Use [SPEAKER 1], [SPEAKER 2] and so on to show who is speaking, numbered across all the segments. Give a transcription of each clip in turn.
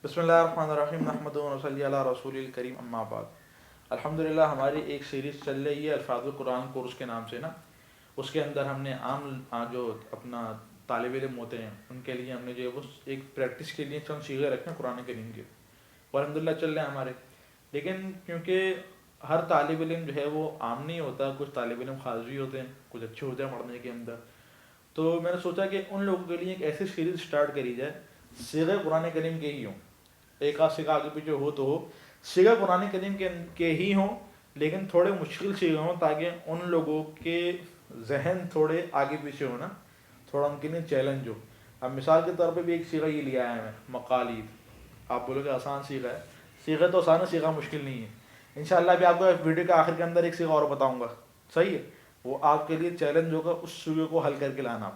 [SPEAKER 1] بسم اللہ الرحمن الرحیم نحمدہ و نصلی علی رسول الکریم اما بعد. الحمدللہ ہماری ایک سیریز چل رہی ہے الفاظ القرآن کورس کے نام سے نا. اس کے اندر ہم نے عام جو اپنا طالب علم ہوتے ہیں ان کے لیے ہم نے جو ہے وہ ایک پریکٹس کے لیے چند صیغے رکھے ہیں قرآن کریم کے، اور الحمدللہ چل رہے ہیں ہمارے. لیکن کیونکہ ہر طالب علم جو ہے وہ عام نہیں ہوتا، کچھ طالب علم خاص بھی ہوتے ہیں، کچھ اچھے ہوتے ہیں پڑھنے کے اندر، تو میں نے سوچا کہ ان لوگوں کے لیے ایک ایسی سیریز سٹارٹ کری جائے صیغے قرآن کریم کے ہی ہوں. ایک آدھ صیغہ آگے پیچھے ہو تو ہو، صیغے قرآن کریم کے ہی ہوں، لیکن تھوڑے مشکل صیغے ہوں تاکہ ان لوگوں کے ذہن تھوڑے آگے پیچھے ہو نا، تھوڑا ان کے لیے چیلنج ہو. اب مثال کے طور پہ بھی ایک صیغہ یہ لیا ہے میں مقالید. آپ بولو کہ آسان صیغہ ہے، صیغہ تو آسان ہے، صیغہ مشکل نہیں ہے. انشاءاللہ بھی آپ کو ویڈیو کے آخر کے اندر ایک صیغہ اور بتاؤں گا، صحیح ہے؟ وہ آپ کے لیے چیلنج ہوگا اس صیغے کو حل کر کے لانا. آپ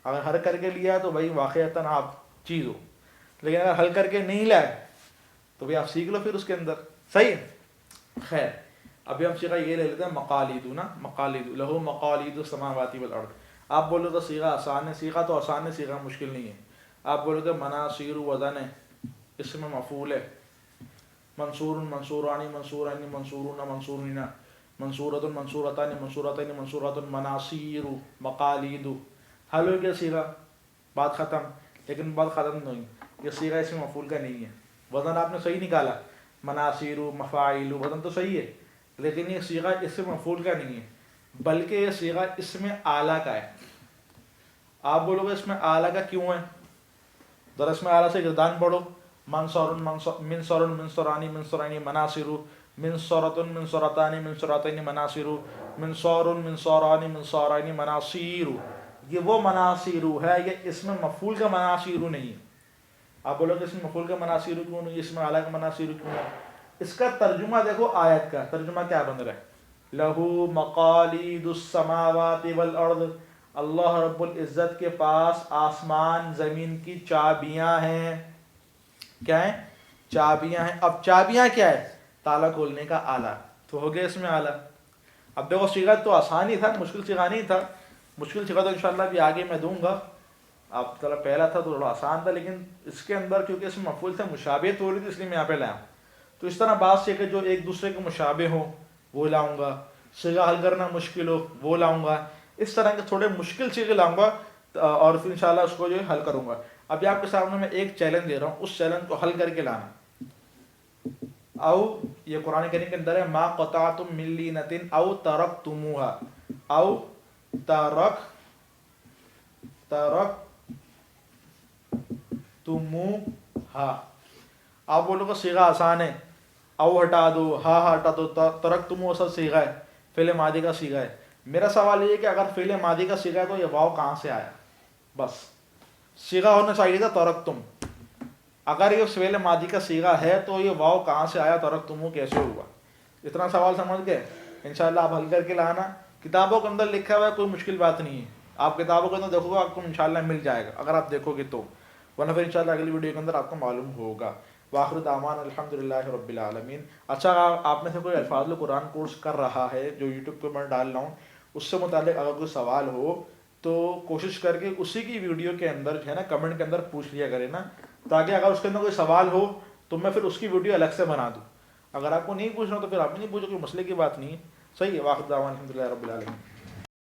[SPEAKER 1] اگر حل کر کے لیا تو بھائی واقعتاً آپ چیز ہو، لیکن اگر حل کر کے نہیں لائے تو بھی آپ سیکھ لو پھر اس کے اندر، صحیح ہے؟ خیر، ابھی ہم صیغہ یہ لے لیتے ہیں مقالید نا. مقالید لہو مقالید السماوات والارض. آپ بولو تو صیغہ آسان ہے، صیغہ تو آسان ہے، صیغہ مشکل نہیں ہے. آپ بولو کہ مناصیر وزن ہے، اسم مفعول ہے. منصور منصورانی منصورانی منصورون منصورین منصورۃ منصورتان منصورتین منصورات مناصیر مقالید. حل ہو گیا صیغہ، بات ختم. لیکن بات ختم نہیں، یہ صیغہ اسم مفعول کا نہیں ہے. وزن آپ نے صحیح نکالا، مناصیر مفاعیل، وزن تو صحیح ہے، لیکن یہ صیغہ اسم مفعول کا نہیں ہے، بلکہ یہ صیغہ اسم اعلیٰ کا ہے. آپ بولو گے اس میں اعلیٰ کا کیوں ہے؟ ذرا اس میں اعلیٰ سے گردان پڑھو. منصور منصور منصورانی منصورانی مناصر منصورۃ منصورتان منصورتین مناصر منصور منصورانی منصورانی مناصیر. یہ وہ مناصیر ہے، یہ اسم مفعول کا مناصیر نہیں ہے. آپ بولو کہ اسم مفعول کا مناصیر کیوں نہیں، اسم اعلیٰ کا مناصیر کیوں ہے؟ اس کا ترجمہ دیکھو، آیت کا ترجمہ کیا بن رہا ہے؟ لہو مقالید السماوات والارض. اللہ رب العزت کے پاس آسمان زمین کی چابیاں ہیں. کیا ہیں؟ چابیاں ہیں. اب چابیاں کیا ہے؟ تالا کھولنے کا آلہ. تو ہو گیا اس میں آلہ. اب دیکھو صیغہ تو آسان ہی تھا، مشکل صیغہ نہیں تھا. مشکل صیغہ تو انشاءاللہ بھی آگے میں دوں گا. آپ طرح پہلا تھا تو تھوڑا آسان تھا، لیکن اس کے اندر کیونکہ اس میں مفعول سے مشابہت ہو رہی تھی اس لیے میں یہاں پہ لایا. تو اس طرح بعض صیغے جو ایک دوسرے کے مشابہ ہوں وہ لاؤں گا، صیغہ حل کرنا مشکل ہو وہ لاؤں گا. اس طرح کے تھوڑے مشکل صیغے لاؤں گا اور پھر انشاءاللہ اس کو جو ہے حل کروں گا. ابھی آپ کے سامنے میں ایک چیلنج دے رہا ہوں، اس چیلنج کو حل کر کے لانا. او یہ قرآن کریم کے اندر ہے، ما قطعتم من لینۃ او ترکتموها، او ترکتموها. آپ بولو کہ صیغہ آسان ہے، او ہٹا دو، ہا ہٹا دو، ترکتموها اصل صیغہ ہے، فعل ماضی کا صیغہ ہے. میرا سوال یہ ہے کہ اگر فعل ماضی کا صیغہ ہے تو یہ واو کہاں سے آیا؟ بس صیغہ ہونا چاہیے تھا ترکتم. اگر یہ فعل ماضی کا صیغہ ہے تو یہ واو کہاں سے آیا، ترکتمو کیسے ہوا؟ اتنا سوال سمجھ گئے؟ انشاءاللہ آپ حل کر کے لانا. کتابوں کے اندر لکھا ہوا ہے، کوئی مشکل بات نہیں ہے. آپ کتابوں کے اندر دیکھو گے، آپ کو انشاءاللہ مل جائے گا اگر آپ دیکھو گے تو، ورنہ پھر انشاءاللہ اگلی ویڈیو کے اندر آپ کو معلوم ہوگا. وآخر دعوانا الحمدللہ رب العالمین. اچھا، آپ میں سے کوئی الفاظ القرآن کورس کر رہا ہے جو یوٹیوب پہ میں ڈال رہا ہوں، اس سے متعلق اگر کوئی سوال ہو تو کوشش کر کے اسی کی ویڈیو کے اندر جو ہے نا کمنٹ کے اندر پوچھ لیا کرے نا، تاکہ اگر اس کے اندر کوئی سوال ہو تو میں پھر اس کی ویڈیو الگ سے بنا دوں. اگر آپ کو نہیں پوچھنا تو پھر آپ نہیں پوچھو، کوئی مسئلے کی بات نہیں ہے. صحیح ہے. وآخر دعوانا الحمدللہ رب العالمین.